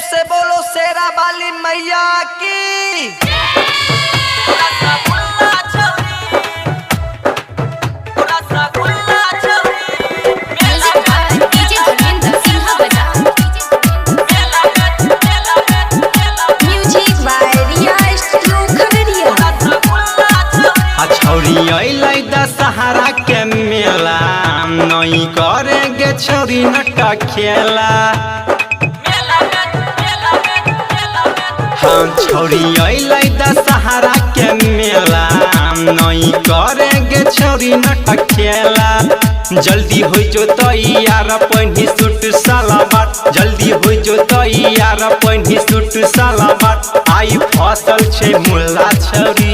से बोलो शेरा वाली मैया की। दशहरा के मेला नहीं करेंगे छोरी नटा खेला। हाँ छोरी अइलै दशहरा के मेला नहीं करेंगे छोरी नटा खेला। जल्दी हो जो तैयार पहनी सूट सलवार, जल्दी हो जो तैयार पहनी सूट सलवार। आई फसल छे मुल्ला छौरी,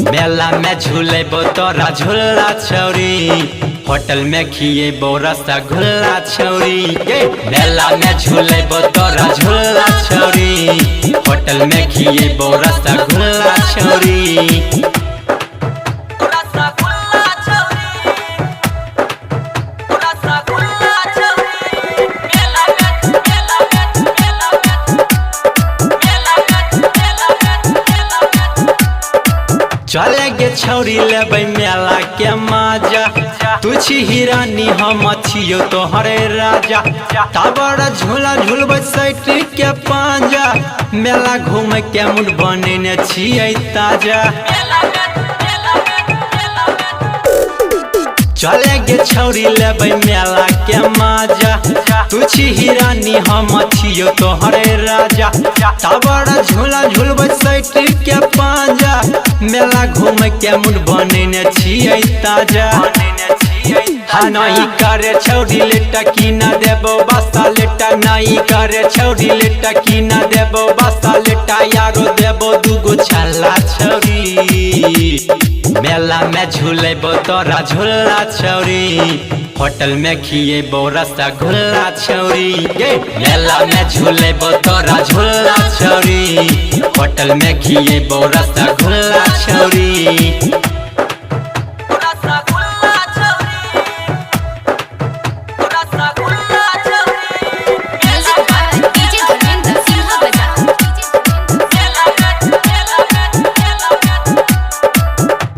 मेला में झूलेबो तोरा झूला छौरी, होटल में खिएबो रसगुल्ला छौरी। मेला में झूलेबो तोरा झूला छौरी, होटल में खिएबो रसगुल्ला छौरी। चलेंगे छौरी लेबै मेला के मजा, तू छी हिरानी हम छियो तोहरे राजा। टावर झूला झूलबै सैट के पांजा, मेला घूम के मुड बनेने छियै ताजा। चलेंगे छौरी लेबै मेला के मजा, तू छी हिरानी हम छियो तोहरे राजा। टावर झूला झूलबै सैट के पांजा, मेला घूम के मुड बनेने छियै ताजा। हाँ नहीं करे छौरी लेटा की ना देबो बसा लेटा, नहीं करे छौरी लेटा की ना देबो बसा लेटा। यारो देबो दूगो छल्ला छौरी, मेला में झूलेबो तोरा झूला छौरी, होटल में खिएबो रसगुल्ला छौरी। मेला में झूलेबो तोरा झूला छौरी, होटल में खिएबो रसगुल्ला छौरी।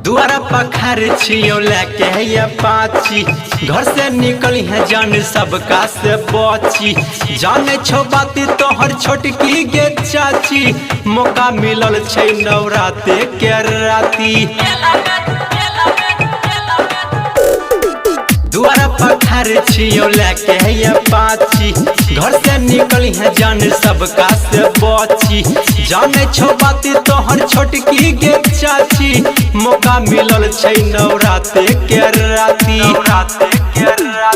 दुआरा पखार छियो लेके ये पाची, घर से निकली है जान सबका से बची। जाने छो बाती तोहर छोटकी गे चाची, मौका मिलल छै नवराते के राती। दुआरा पखार छियो लेके ये पाची, घर से निकली है जान सबका से बची। जाने छो बाती तोहर छोटकी गे चाची, मौका मिलल छै नवराते के राती।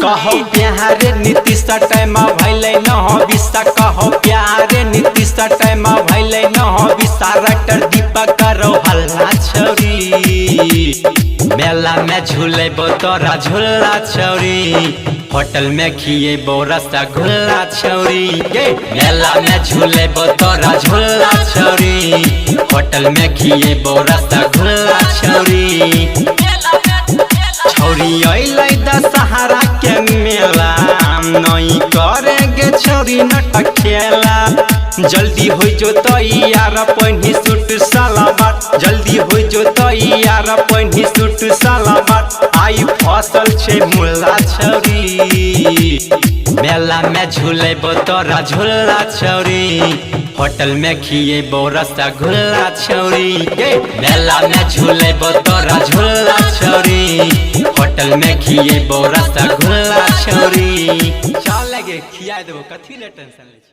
कहो प्यारे नीतीश टाइम भैले न हो बिस्सा, कहो प्यारे नीतीश टाइम भैले न हो बिस्सा। राइटर दीपक करो हल्ला छौरी, मेला में झूलेबो तोरा झूला छौरी, होटल में खिएबो रसगुल्ला छौरी। मेला में झूलेबो तोरा झूला छौरी, होटल में खिएबो रसगुल्ला छौरी। छौरी अइलै दशहरा के मेला नहीं करेंगे छौरी नटा खेला। जल्दी हो जो तैयार पहनी सूट सलवार, जल्दी हो जो तैयार पहनी सूट सलवार। आई फसल छे मुल्ला छौरी, मेला में झूलेबो तोरा झूला छौरी, होटल में खिएबो रसगुल्ला छौरी। मेला में झूलेबो तोरा झूला छौरी, होटल में खिएबो रसगुल्ला छौरी। चल गे खिया देबो, कथी ले टेंशन ले।